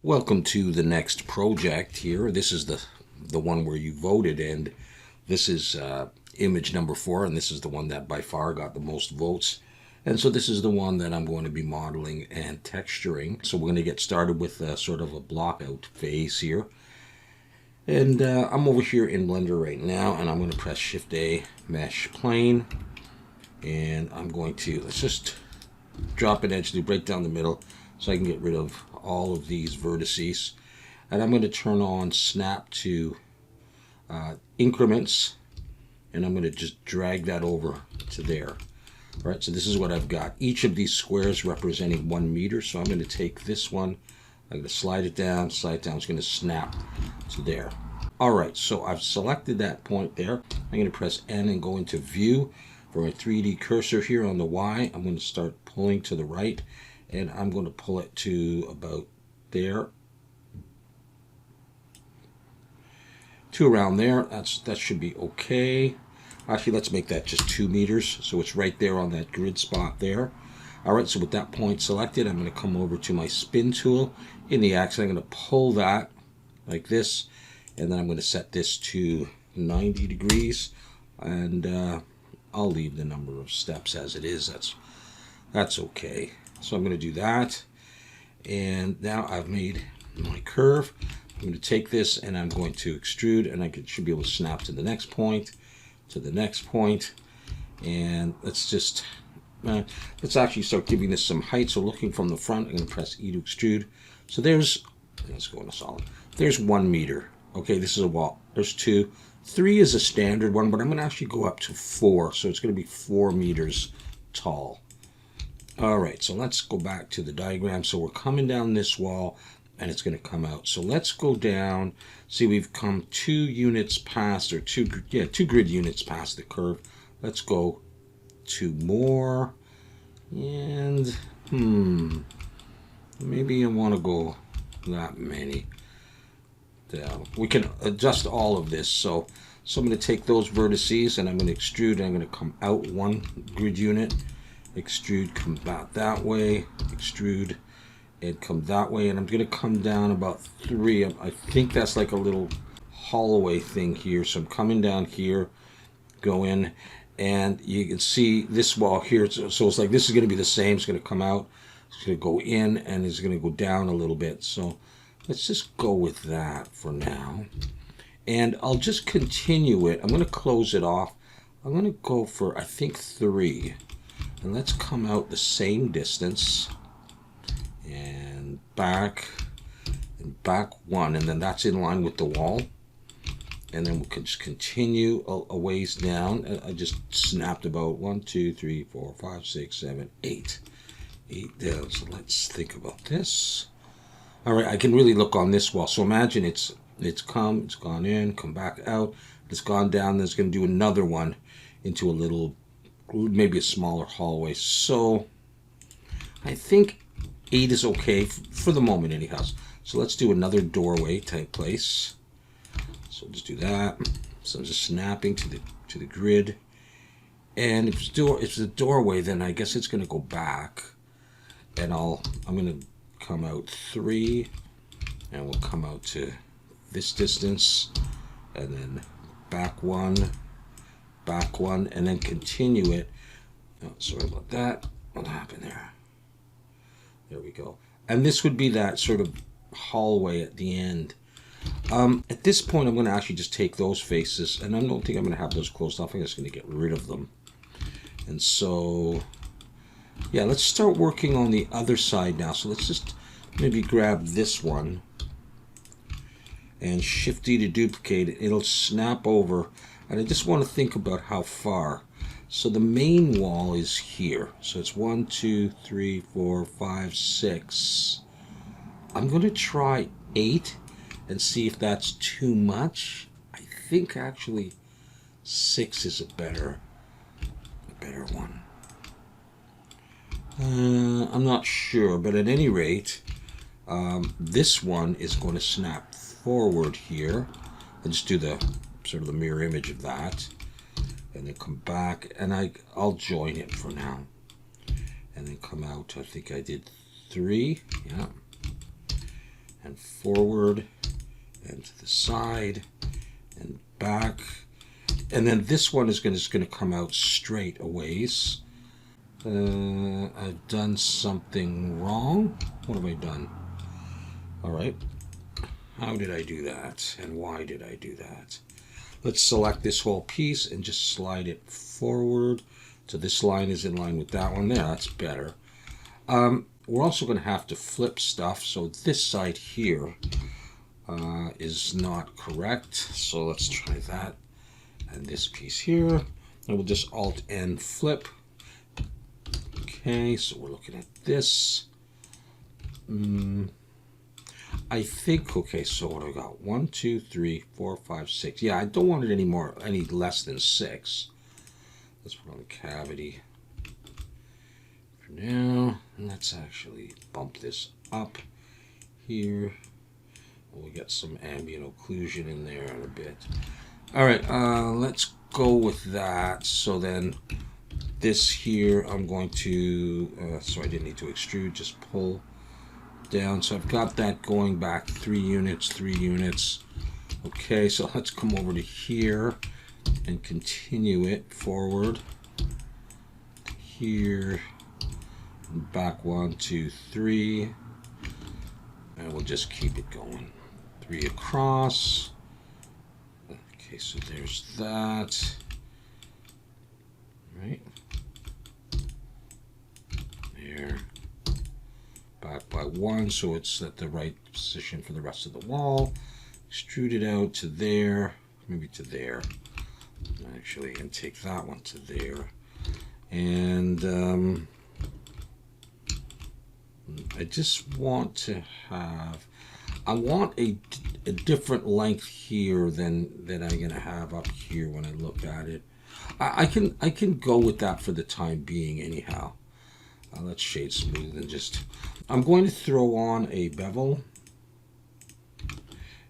Welcome to the next project here. This is the one where you voted, and this is image number 4, and this is the one that by far got the most votes. And so this is the one that I'm going to be modeling and texturing. So we're going to get started with sort of a blockout phase here. And I'm over here in Blender right now, and I'm going to press Shift A, Mesh Plane, and I'm going to, let's just drop an edge to break down the middle so I can get rid of all of these vertices. And I'm going to turn on snap to increments, and I'm going to just drag that over to there. All right, so this is what I've got. Each of these squares representing 1 meter. So I'm going to take this one, I'm going to slide it down, it's going to snap to there. All right, so I've selected that point there. I'm going to press N and go into view. For my 3D cursor here on the Y, I'm going to start pulling to the right, and I'm going to pull it to about there, to around there. That should be okay. Actually, let's make that just 2 meters, so it's right there on that grid spot there. All right, so with that point selected, I'm going to come over to my spin tool. In the axis, I'm going to pull that like this, and then I'm going to set this to 90 degrees, and I'll leave the number of steps as it is. That's okay. So I'm going to do that, and now I've made my curve. I'm going to take this and I'm going to extrude, and I should be able to snap to the next point, and let's actually start giving this some height. So looking from the front, I'm going to press E to extrude. So let's go into solid. There's 1 meter. Okay, this is a wall. There's 2. 3 is a standard one, but I'm going to actually go up to 4, so it's going to be 4 meters tall. All right, so let's go back to the diagram. So we're coming down this wall, and it's going to come out. So let's go down. See, we've come 2 units past, or 2 grid units past the curve. Let's go 2 more, and maybe I want to go that many. We can adjust all of this. So I'm going to take those vertices, and I'm going to extrude, and I'm going to come out 1 grid unit, extrude, come back that way, extrude, and come that way, and I'm going to come down about 3. I think that's like a little holloway thing here. So I'm coming down here, go in, and you can see this wall here. So it's like this is going to be the same. It's going to come out, it's going to go in, and it's going to go down a little bit. So let's just go with that for now. And I'll just continue it. I'm going to close it off. I'm going to go for, I think, 3. And let's come out the same distance. And back 1. And then that's in line with the wall. And then we can just continue a ways down. I just snapped about 1, 2, 3, 4, 5, 6, 7, 8. 8 down. So let's think about this. All right, I can really look on this wall. So imagine it's gone in, come back out, it's gone down, then it's going to do another one into a little, maybe a smaller hallway. So I think 8 is okay for the moment anyhow. So let's do another doorway type place. So just do that. So I'm just snapping to the grid. And if it's a doorway, then I guess it's going to go back. And I'm going to come out 3, and we'll come out to this distance, and then back 1, and then continue it. Oh, sorry about that. What happened there? There we go. And this would be that sort of hallway at the end. At this point, I'm going to actually just take those faces, and I don't think I'm going to have those closed off. I'm just going to get rid of them. And so, yeah, let's start working on the other side now. So let's just maybe grab this one and Shift D to duplicate it. It'll snap over, and I just want to think about how far. So the main wall is here. So it's 1, 2, 3, 4, 5, 6. I'm going to try 8 and see if that's too much. I think actually 6 is a better one. I'm not sure, but at any rate, this one is going to snap forward here. I'll just do the sort of the mirror image of that, and then come back, and I'll join it for now, and then come out. I think I did 3, yeah, and forward and to the side and back. And then this one is going to come out straight a ways. I've done something wrong. What have I done? All right. How did I do that? And why did I do that? Let's select this whole piece and just slide it forward. So this line is in line with that one there. That's better. We're also going to have to flip stuff. So this side here is not correct. So let's try that. And this piece here. And we'll just Alt-N flip. Okay, so we're looking at this. I think, okay, so what do I got? 1, 2, 3, 4, 5, 6. Yeah, I don't want it any less than 6. Let's put on the cavity for now. And let's actually bump this up here. We'll get some ambient occlusion in there in a bit. All right, let's go with that. So then this here, I'm going to, so I didn't need to extrude, just pull down. So I've got that going back 3 units, 3 units. Okay, so let's come over to here and continue it forward. Here, and back 1, 2, 3. And we'll just keep it going. 3 across. Okay, so there's that. Right. There. Back by 1, so it's at the right position for the rest of the wall. Extrude it out to there, maybe to there. Actually, and take that one to there. And I just want to have, I want a different length here than I'm gonna have up here when I look at it. I can go with that for the time being anyhow. Let's shade smooth and just, I'm going to throw on a bevel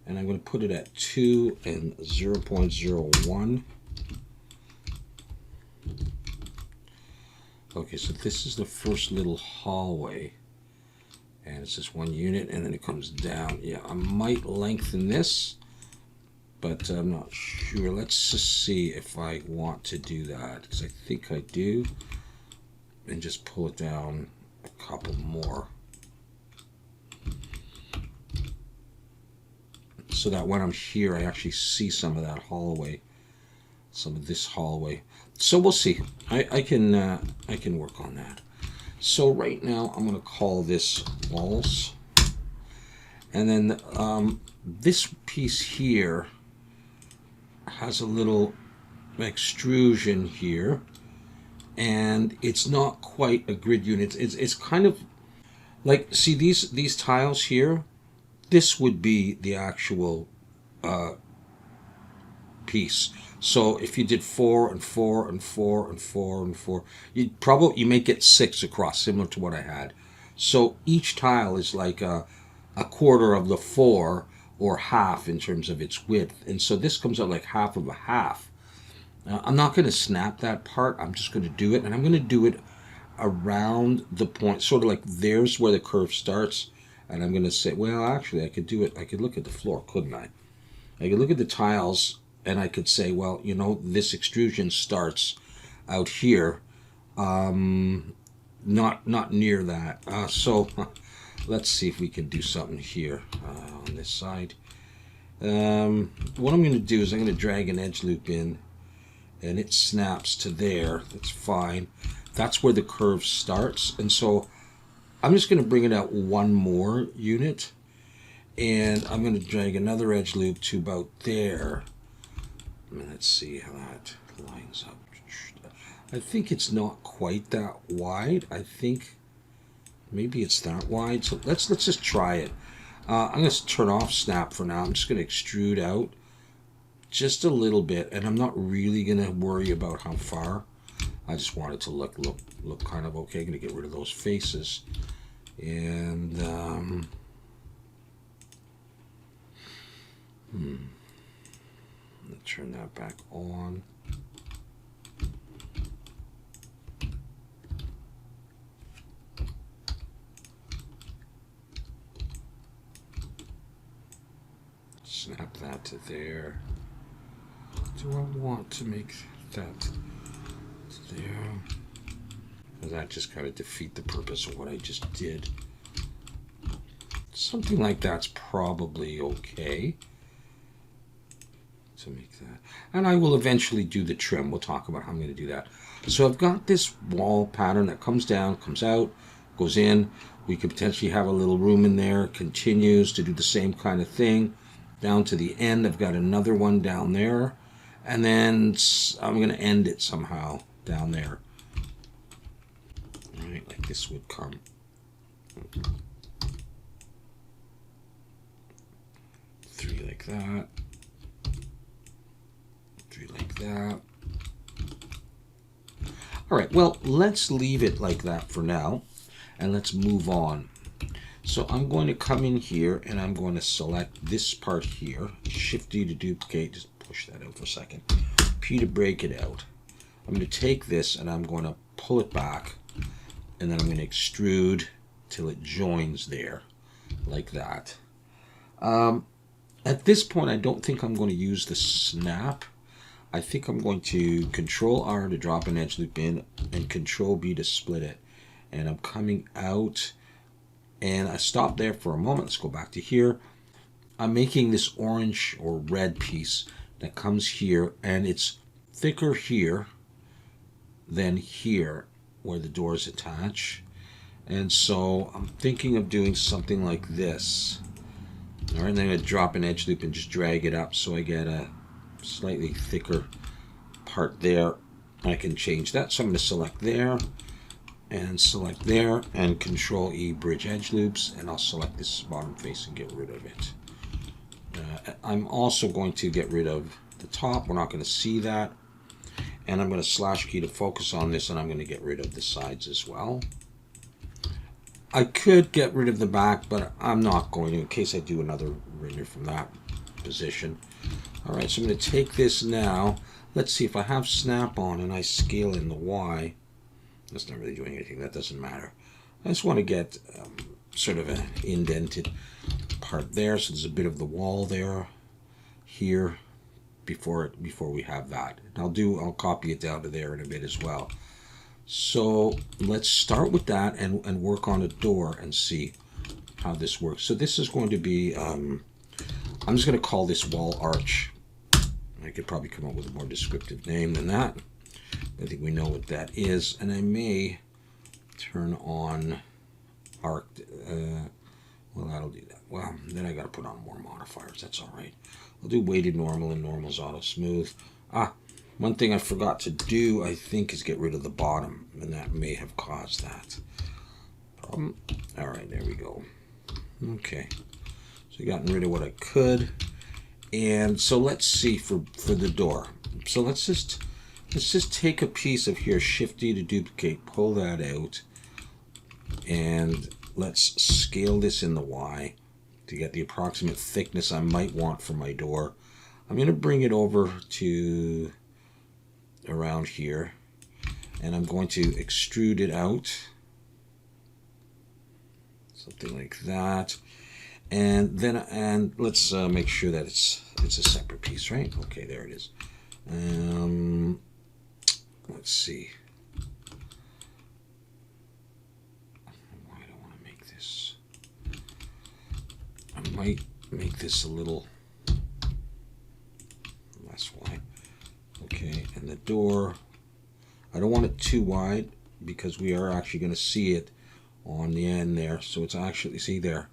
and I'm going to put it at 2 and 0.01. Okay, so this is the first little hallway and it's just 1 unit and then it comes down. Yeah, I might lengthen this, but I'm not sure. Let's just see if I want to do that, because I think I do. And just pull it down a couple more. So that when I'm here, I actually see some of that hallway, some of this hallway. So we'll see. I can work on that. So right now, I'm going to call this walls. And then this piece here has a little extrusion here. And it's not quite a grid unit. It's kind of like, see these tiles here? This would be the actual piece. So if you did 4 and 4 and 4 and 4 and 4, you may get 6 across, similar to what I had. So each tile is like a quarter of the 4 or half in terms of its width. And so this comes out like half of a half. I'm not going to snap that part. I'm just going to do it, and I'm going to do it around the point, sort of like there's where the curve starts, and I'm going to say, well, actually, I could do it. I could look at the floor, couldn't I? I could look at the tiles, and I could say, well, you know, this extrusion starts out here, not near that. So let's see if we can do something here on this side. What I'm going to do is I'm going to drag an edge loop in, and it snaps to there. That's fine. That's where the curve starts. And so I'm just going to bring it out 1 more unit, and I'm going to drag another edge loop to about there. And let's see how that lines up. I think it's not quite that wide. I think maybe it's that wide. So let's just try it. I'm going to turn off snap for now. I'm just going to extrude out just a little bit, and I'm not really going to worry about how far. I just want it to look kind of okay. I'm going to get rid of those faces. And I'm going to turn that back on. snap that to there. Do I want to make that to there? Does that just kind of defeat the purpose of what I just did? Something like that's probably okay to make that. And I will eventually do the trim. We'll talk about how I'm going to do that. So I've got this wall pattern that comes down, comes out, goes in. We could potentially have a little room in there, continues to do the same kind of thing. Down to the end, I've got another one down there. And then I'm going to end it somehow down there. All right, like this would come. 3 like that. 3 like that. All right, well, let's leave it like that for now, and let's move on. So I'm going to come in here, and I'm going to select this part here, Shift D to duplicate, just push that out for a second, P to break it out. I'm going to take this, and I'm going to pull it back, and then I'm going to extrude till it joins there, like that. At this point, I don't think I'm going to use the snap. I think I'm going to Control R to drop an edge loop in and Control B to split it. And I'm coming out, and I stop there for a moment. Let's go back to here. I'm making this orange or red piece that comes here, and it's thicker here than here where the doors attach. And so I'm thinking of doing something like this. All right, and then I'm going to drop an edge loop and just drag it up so I get a slightly thicker part there. I can change that, so I'm going to select there and select there and Control E bridge edge loops, and I'll select this bottom face and get rid of it. I'm also going to get rid of the top. We're not going to see that, and I'm going to slash key to focus on this, and I'm going to get rid of the sides as well. I could get rid of the back, but I'm not going to in case I do another render from that position. All right, so I'm going to take this now. Let's see if I have snap on and I scale in the Y. That's not really doing anything. That doesn't matter. I just want to get sort of an indented part there. So there's a bit of the wall there, here, before we have that. And I'll copy it down to there in a bit as well. So let's start with that and work on a door and see how this works. So this is going to be, I'm just going to call this wall arch. I could probably come up with a more descriptive name than that. I think we know what that is. And I may turn on arc. Well, that'll do that. Well, then I got to put on more modifiers. That's all right. I'll do weighted normal, and normal's auto smooth. One thing I forgot to do, I think, is get rid of the bottom, and that may have caused that problem. All right, there we go. Okay, so gotten rid of what I could, and so let's see for the door. So let's just take a piece of here, Shift D to duplicate, pull that out, and let's scale this in the Y to get the approximate thickness I might want for my door. I'm going to bring it over to around here, and I'm going to extrude it out, something like that, and then let's make sure that it's a separate piece, right? Okay, there it is. Let's see. Why do I want to make this? I might make this a little less wide. Okay, and the door, I don't want it too wide because we are actually going to see it on the end there. So it's actually, see there.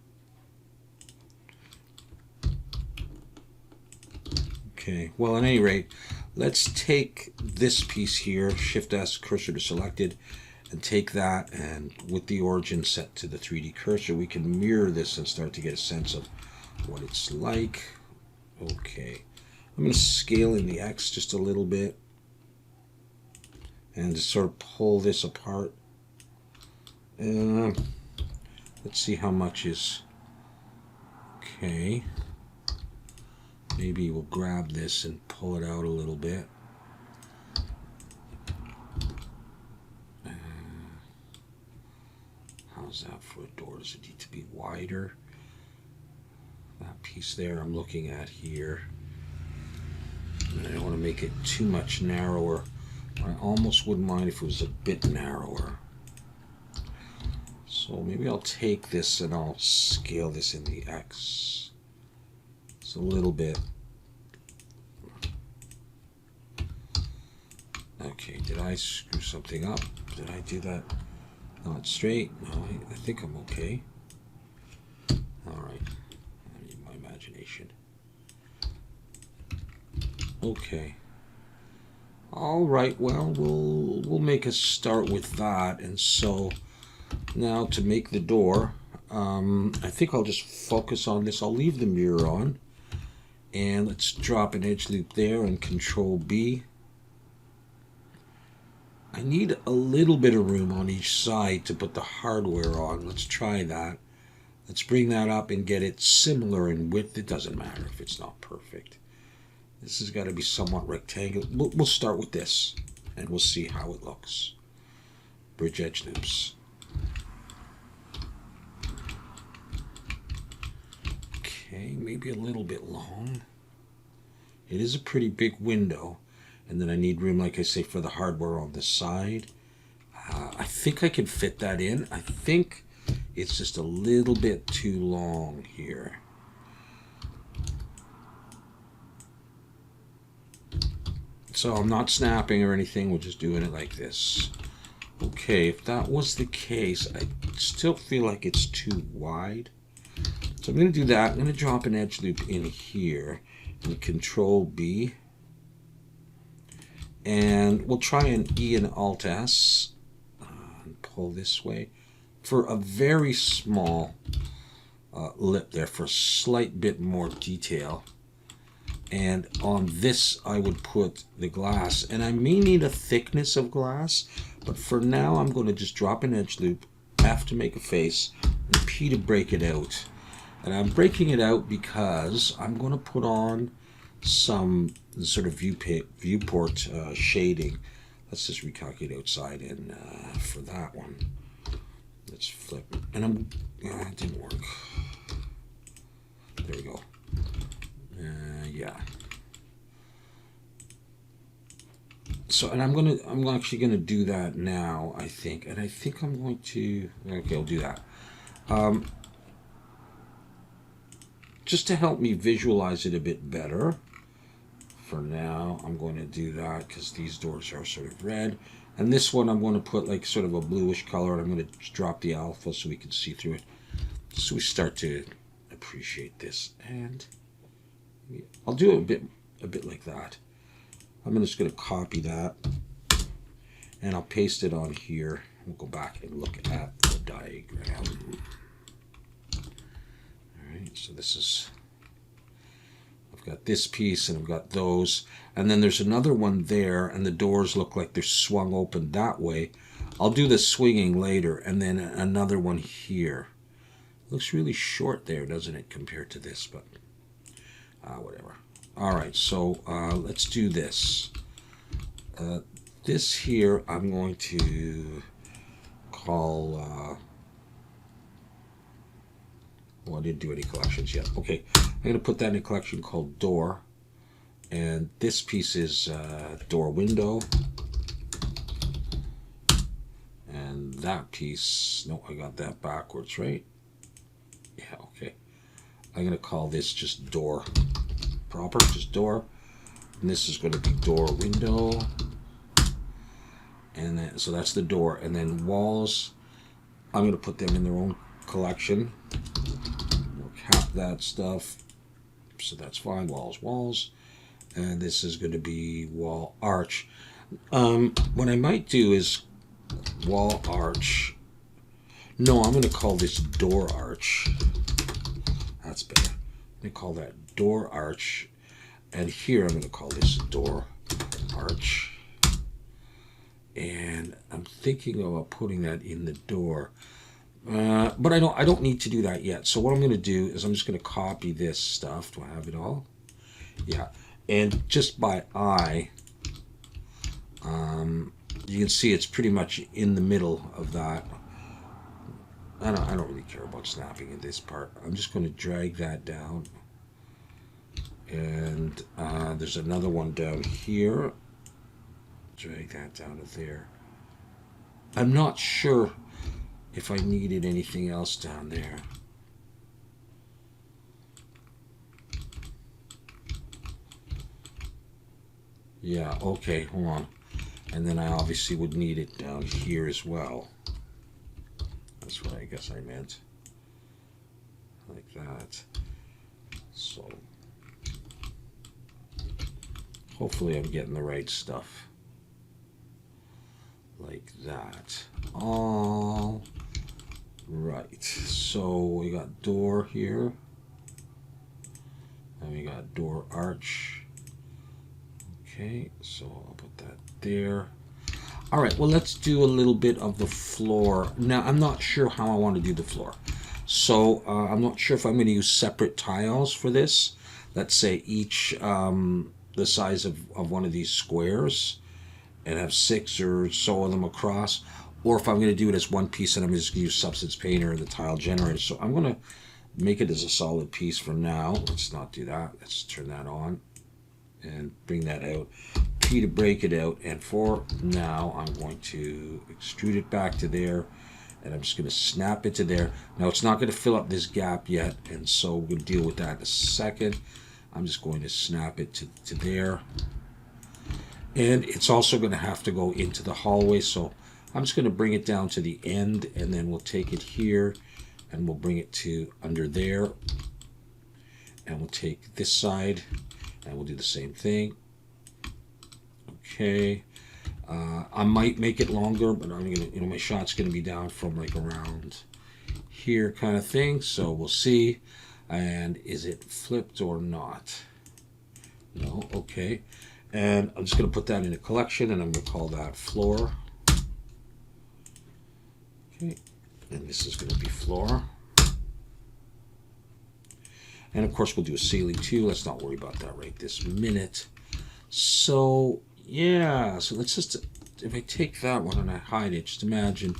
Okay, well, at any rate, let's take this piece here, Shift S, cursor to selected, and take that, and with the origin set to the 3D cursor, we can mirror this and start to get a sense of what it's like. Okay. I'm going to scale in the X just a little bit and just sort of pull this apart. Let's see how much is okay. Maybe we'll grab this and pull it out a little bit. How's that for a door? Does it need to be wider? That piece there I'm looking at here. And I don't want to make it too much narrower. I almost wouldn't mind if it was a bit narrower. So maybe I'll take this and I'll scale this in the X. It's a little bit. Okay, did I screw something up? Did I do that not straight? No, I think I'm okay. Alright, I need my imagination. Okay. Alright, well, we'll make a start with that. And so now to make the door, I think I'll just focus on this. I'll leave the mirror on. And let's drop an edge loop there and Control B. I need a little bit of room on each side to put the hardware on. Let's try that. Let's bring that up and get it similar in width. It doesn't matter if it's not perfect. This has got to be somewhat rectangular. We'll start with this and we'll see how it looks. Bridge edge loops. Okay, maybe a little bit long. It is a pretty big window. And then I need room, like I say, for the hardware on the side. I think I can fit that in. I think it's just a little bit too long here. So I'm not snapping or anything. We're just doing it like this. Okay, if that was the case, I still feel like it's too wide. So I'm going to do that. I'm going to drop an edge loop in here and Control B. And we'll try an E and Alt S and pull this way for a very small lip there for a slight bit more detail. And on this I would put the glass, and I may need a thickness of glass, but for now I'm going to just drop an edge loop, F to make a face, and P to break it out. And I'm breaking it out because I'm going to put on some sort of viewport shading. Let's just recalculate outside, and for that one, let's flip. And it didn't work. There we go. Yeah. So, and I'm actually gonna do that now, I think, and I think I'm going to. Okay, I'll do that. Just to help me visualize it a bit better. For now, I'm going to do that because these doors are sort of red. And this one I'm going to put like sort of a bluish color, and I'm going to drop the alpha so we can see through it. So we start to appreciate this. And I'll do it a bit like that. I'm just going to copy that. And I'll paste it on here. We'll go back and look at the diagram. Alright, so this is... got this piece and I've got those, and then there's another one there, and the doors look like they're swung open that way. I'll do the swinging later, and then another one here. Looks really short there, doesn't it, compared to this, but whatever. Alright, so let's do this. This here I'm going to call well, I didn't do any collections yet. Okay, I'm going to put that in a collection called Door. And this piece is Door Window. And that piece, no, I got that backwards, right? Yeah, okay. I'm going to call this just Door proper, just Door. And this is going to be Door Window. And then, so that's the door. And then walls, I'm going to put them in their own collection. Cap that stuff, so that's fine. Walls, and this is going to be wall arch. What I might do is wall arch. No, I'm going to call this door arch. That's better. I'm going to call that door arch, and here I'm going to call this door arch. And I'm thinking about putting that in the door. But I don't need to do that yet. So what I'm going to do is I'm just going to copy this stuff. Do I have it all? Yeah. And just by eye, you can see it's pretty much in the middle of that. I don't really care about snapping in this part. I'm just going to drag that down. And there's another one down here. Drag that down to there. I'm not sure if I needed anything else down there. Yeah, okay, hold on. And then I obviously would need it down here as well. That's what I guess I meant. Like that. So hopefully I'm getting the right stuff. Like that. All right. So we got door here. And we got door arch. Okay, so I'll put that there. All right, well, let's do a little bit of the floor. Now, I'm not sure how I want to do the floor. So I'm not sure if I'm going to use separate tiles for this. Let's say each the size of one of these squares and have 6 or so of them across. Or if I'm going to do it as one piece and I'm just going to use Substance Painter or the tile generator. So I'm going to make it as a solid piece for now. Let's not do that. Let's turn that on and bring that out. P to break it out, and for now I'm going to extrude it back to there, and I'm just going to snap it to there. Now it's not going to fill up this gap yet, and so we'll deal with that in a second. I'm just going to snap it to there, and it's also going to have to go into the hallway, so I'm just going to bring it down to the end, and then we'll take it here and we'll bring it to under there, and we'll take this side and we'll do the same thing. Okay, I might make it longer, but I'm gonna, my shot's gonna be down from like around here, kind of thing. So we'll see. And is it flipped or not? No. Okay. And I'm just gonna put that in a collection, and I'm gonna call that floor. Okay. And this is gonna be floor. And of course, we'll do a ceiling too. Let's not worry about that right this minute. So yeah, so let's just, if I take that one and I hide it, just imagine,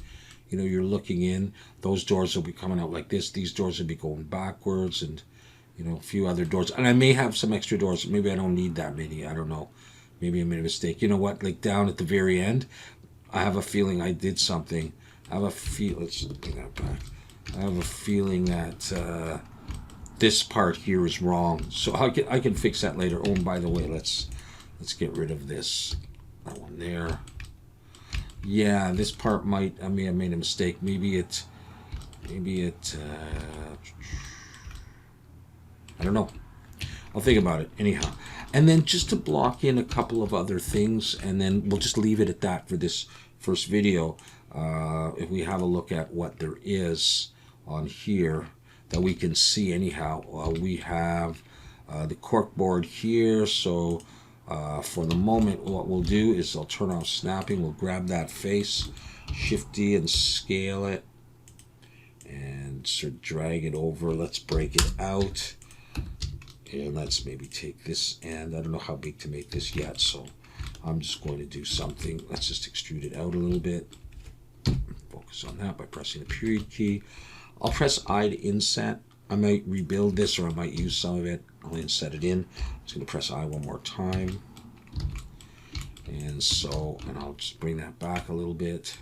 you're looking in, those doors will be coming out like this, these doors will be going backwards, and, a few other doors. And I may have some extra doors, maybe I don't need that many, I don't know. Maybe I made a mistake. You know what, like down at the very end, I have a feeling I did something. Let's bring that back. I have a feeling that this part here is wrong. So I can fix that later. Oh, and by the way, let's get rid of that one there. Yeah, this part I may have made a mistake. Maybe it I don't know. I'll think about it anyhow. And then just to block in a couple of other things, and then we'll just leave it at that for this first video. If we have a look at what there is on here that we can see anyhow, we have the cork board here. So for the moment, what we'll do is I'll turn off snapping. We'll grab that face, Shift D, and scale it, and sort of drag it over. Let's break it out, and let's maybe take this end. I don't know how big to make this yet, so I'm just going to do something. Let's just extrude it out a little bit. Focus on that by pressing the period key. I'll press I to inset. I might rebuild this, or I might use some of it. I'll inset it in. I'm just going to press I one more time. And I'll just bring that back a little bit.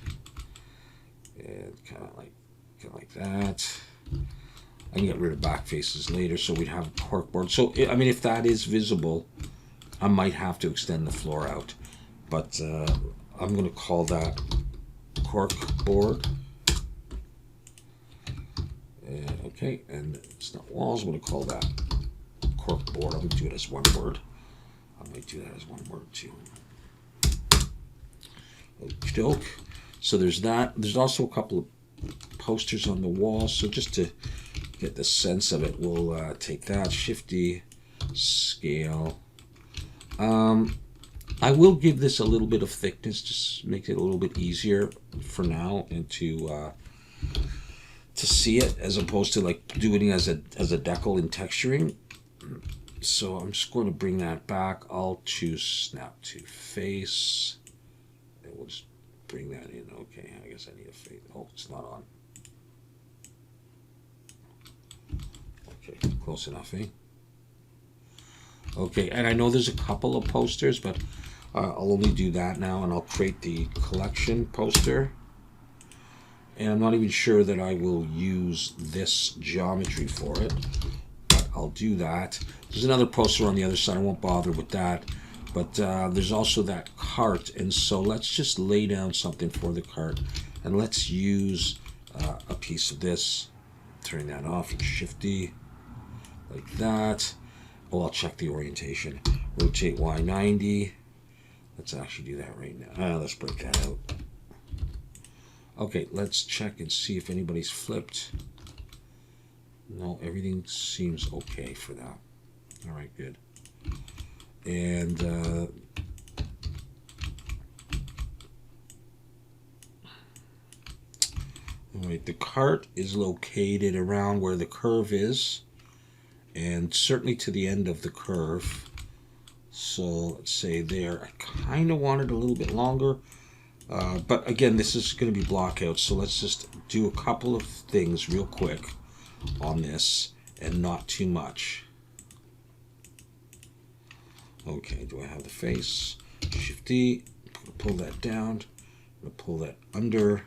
And kind of like that. I can get rid of back faces later, so we'd have a cork board. So, I mean, if that is visible, I might have to extend the floor out. But I'm going to call that cork board. Okay, and it's not walls. I'm going to call that cork board. I'm going to do it as one word. I might do that as one word too. Okey-doke. So there's that. There's also a couple of posters on the wall. So just to get the sense of it, we'll take that, Shift D, scale. I will give this a little bit of thickness, just make it a little bit easier for now, and to see it, as opposed to like doing it as a decal in texturing. So I'm just going to bring that back. I'll choose snap to face, and we'll just bring that in. Okay, I guess I need a face. Oh, it's not on. Okay, close enough, eh? Okay, and I know there's a couple of posters, but I'll only do that now, and I'll create the collection poster. And I'm not even sure that I will use this geometry for it, but I'll do that. There's another poster on the other side. I won't bother with that. But there's also that cart, and so let's just lay down something for the cart, and let's use a piece of this. Turn that off and Shift-D, like that. Oh, I'll check the orientation. Rotate Y90. Let's actually do that right now. Let's break that out. Okay, let's check and see if anybody's flipped. No, everything seems okay for that. All right, good. And all right, the cart is located around where the curve is, and certainly to the end of the curve. So let's say there. I kind of want it a little bit longer, but again, this is going to be blockout. So let's just do a couple of things real quick on this, and not too much. Okay, do I have the face? Shift-D, pull that down. I'm going to pull that under. I'm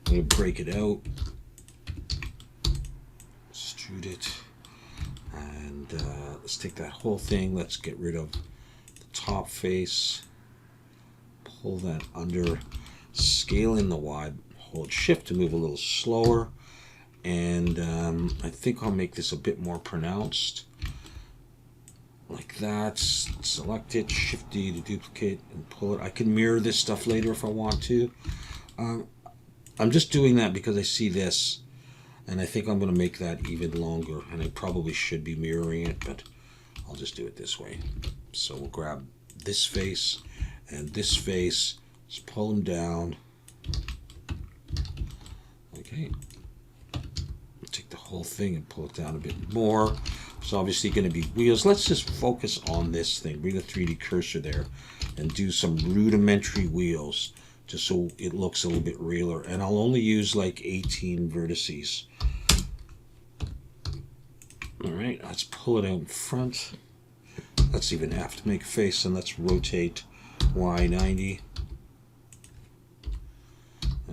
going to break it out. Extrude it. And let's take that whole thing. Let's get rid of the top face. Pull that under. Scale in the wide. Hold Shift to move a little slower. And I think I'll make this a bit more pronounced. Like that. Select it, Shift-D to duplicate and pull it. I can mirror this stuff later if I want to. I'm just doing that because I see this, and I think I'm going to make that even longer, and I probably should be mirroring it, but I'll just do it this way. So we'll grab this face and this face, just pull them down. Okay. Take the whole thing and pull it down a bit more. It's obviously going to be wheels. Let's just focus on this thing. Bring the 3D cursor there and do some rudimentary wheels just so it looks a little bit realer. And I'll only use like 18 vertices. All right, let's pull it out in front. Let's even have to make a face, and let's rotate Y90.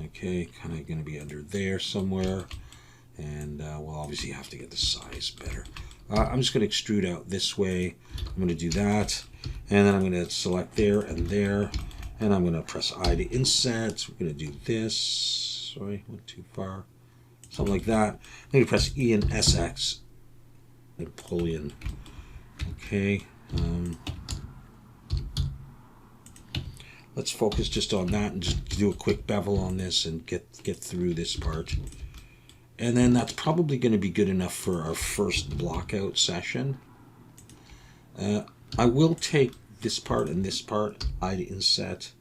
Okay, kind of going to be under there somewhere. And we'll obviously have to get the size better. I'm just going to extrude out this way. I'm going to do that, and then I'm going to select there and there, and I'm going to press I to inset. We're going to do this. Sorry, went too far. Something like that. I'm going to press E and SX and pull in. Okay. Let's focus just on that and just do a quick bevel on this and get through this part. And then that's probably going to be good enough for our first blockout session. I will take this part and this part, I to inset,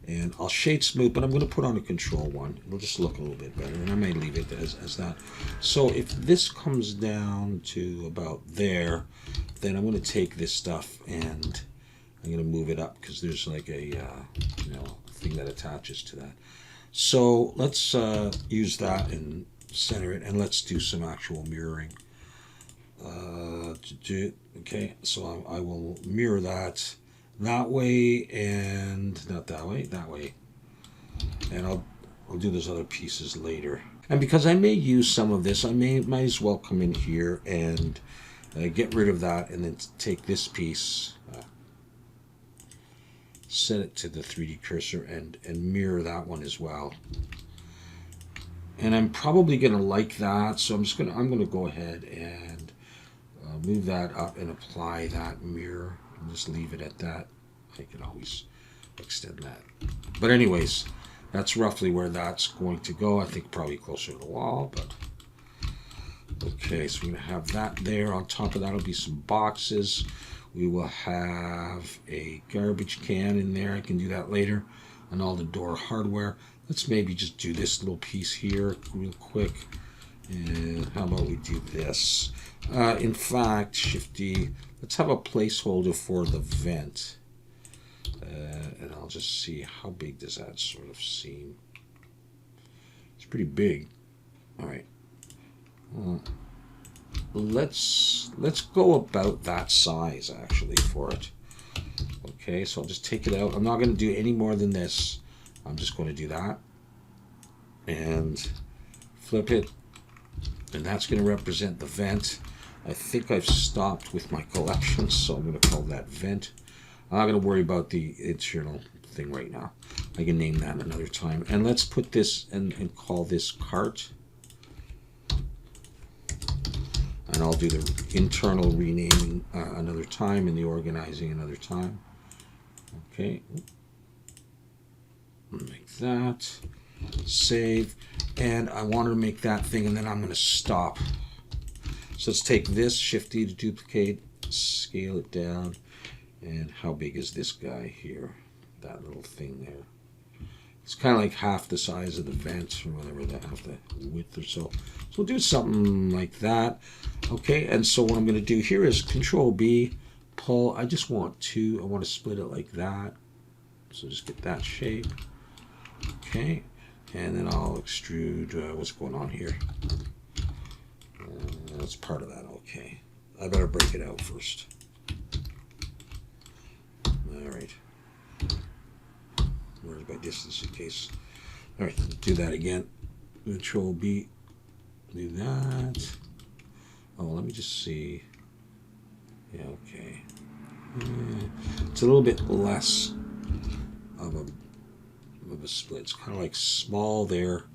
and I'll shade smooth, but I'm going to put on a control 1. It'll just look a little bit better, and I may leave it as that. So if this comes down to about there, then I'm going to take this stuff and I'm going to move it up because there's like a thing that attaches to that. So let's use that and center it, and let's do some actual mirroring. Okay, so I will mirror that way, and not that way, that way, and I'll do those other pieces later. And because I may use some of this, I might as well come in here and get rid of that, and then take this piece, set it to the 3D cursor, and mirror that one as well. And I'm probably going to like that, so I'm going to go ahead and move that up and apply that mirror, and just leave it at that. I can always extend that. But anyways, that's roughly where that's going to go. I think probably closer to the wall, but okay, so we're going to have that there. On top of that will be some boxes. We will have a garbage can in there. I can do that later. And all the door hardware. Let's maybe just do this little piece here real quick. And how about we do this? In fact, Shift-D, let's have a placeholder for the vent. And I'll just see how big does that sort of seem. It's pretty big. All right. let's go about that size actually for it. Okay, so I'll just take it out. I'm not going to do any more than this. I'm just going to do that and flip it, and that's going to represent the vent. I think I've stopped with my collection, so I'm going to call that vent. I'm not going to worry about the internal thing right now. I can name that another time. And let's put this and call this cart. And I'll do the internal renaming another time and the organizing another time. Okay. Make that. Save. And I want to make that thing, and then I'm going to stop. So let's take this, Shift D to duplicate, scale it down. And how big is this guy here? That little thing there. It's kind of like half the size of the vent or whatever, that half the width or so. So we'll do something like that. Okay, and so what I'm going to do here is Control B, pull. I just want to, I want to split it like that. So just get that shape. Okay, and then I'll extrude, what's going on here? That's part of that, okay. I better break it out first. Alright. Where's my distance in case? Alright, do that again. Control B. Do that. Oh, let me just see. Yeah, okay. It's a little bit less of a split. It's kind of like small there,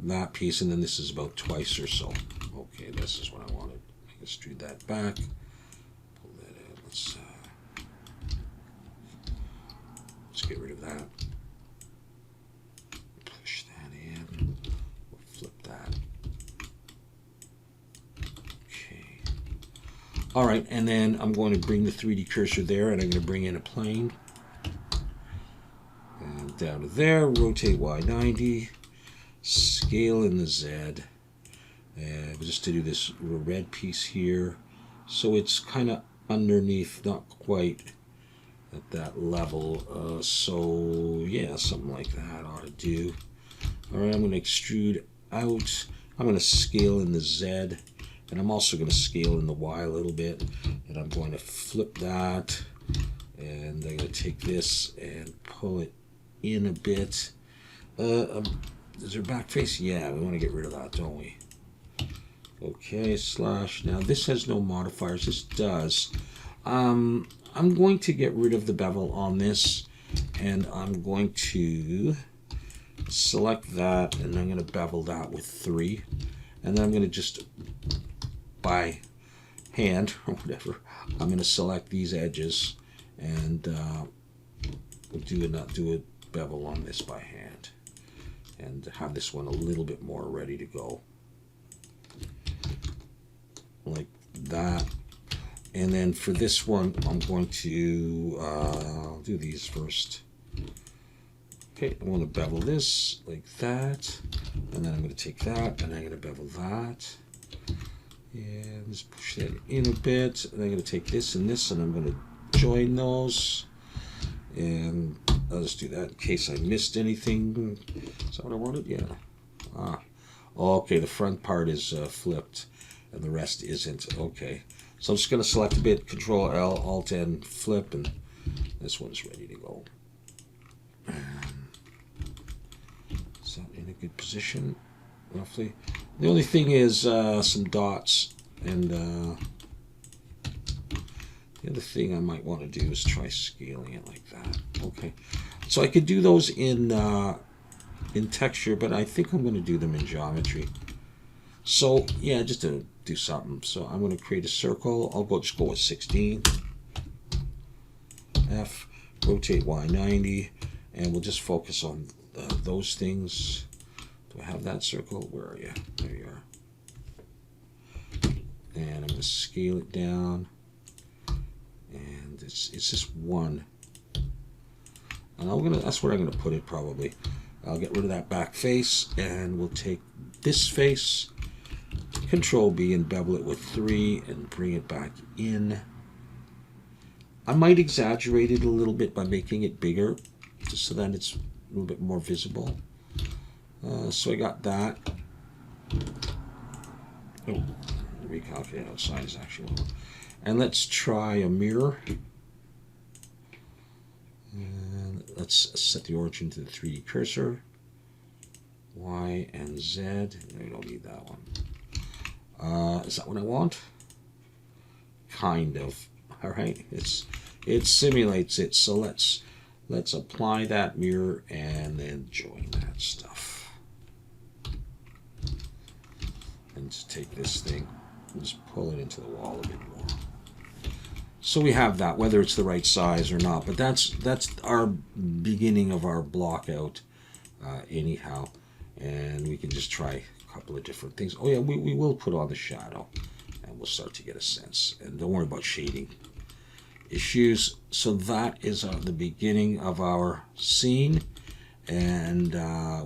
that piece, and then this is about twice or so. Okay, this is what I wanted. Extrude that back. Pull that out. Let's get rid of that. Push that in. We'll flip that. Okay. All right, and then I'm going to bring the 3D cursor there, and I'm going to bring in a plane. And down to there, rotate Y 90, scale in the Z. Just to do this red piece here, so it's kind of underneath, not quite at that level. So yeah, something like that ought to do. All right, I'm going to extrude out. I'm going to scale in the Z, and I'm also going to scale in the Y a little bit. And I'm going to flip that, and I'm going to take this and pull it in a bit. Is there back face? Yeah, we want to get rid of that, don't we? Okay, slash. Now this has no modifiers. This does. I'm going to get rid of the bevel on this, and I'm going to select that, and I'm going to bevel that with 3, and then I'm going to just by hand or whatever, I'm going to select these edges and do a bevel on this by hand, and have this one a little bit more ready to go. Like that. And then for this one, I'm going to do these first. Okay, I want to bevel this like that, and then I'm going to take that and I'm going to bevel that, and just push that in a bit, and I'm going to take this and this, and I'm going to join those, and I'll just do that in case I missed anything. Is that what I wanted? Yeah. Okay, the front part is flipped and the rest isn't. Okay, so I'm just going to select a bit, Control L, Alt N, flip, and this one's ready to go. Is that in a good position, roughly? The only thing is some dots, and the other thing I might want to do is try scaling it like that. Okay, so I could do those in texture, but I think I'm going to do them in geometry. So yeah, just to do something. So I'm going to create a circle. I'll just go with 16. F, rotate Y 90, and we'll just focus on those things. Do I have that circle? Where are you? There you are. And I'm going to scale it down. And it's just one. And that's where I'm going to put it probably. I'll get rid of that back face, and we'll take this face, Control B, and bevel it with 3 and bring it back in. I might exaggerate it a little bit by making it bigger, just so that it's a little bit more visible. So I got that. Oh, there we calculate outside is actually lower. And let's try a mirror. And let's set the origin to the 3D cursor. Y and Z. No, we don't need that one. Is that what I want? Kind of. All right. It simulates it. So let's apply that mirror and then join that stuff. And just take this thing and just pull it into the wall a bit more. So we have that, whether it's the right size or not. But that's our beginning of our block out anyhow. And we can just try a couple of different things. Oh yeah, we will put on the shadow. And we'll start to get a sense. And don't worry about shading issues. So that is the beginning of our scene. And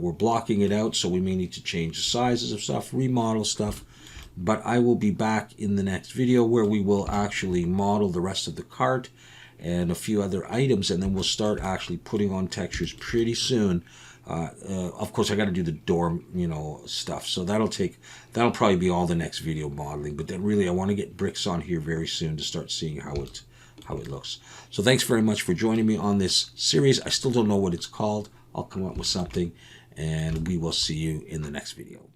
we're blocking it out, so we may need to change the sizes of stuff, remodel stuff. But I will be back in the next video where we will actually model the rest of the cart and a few other items, and then we'll start actually putting on textures pretty soon. Of course, I got to do the door, stuff. So that'll probably be all the next video modeling. But then really, I want to get bricks on here very soon to start seeing how it looks. So thanks very much for joining me on this series. I still don't know what it's called. I'll come up with something, and we will see you in the next video.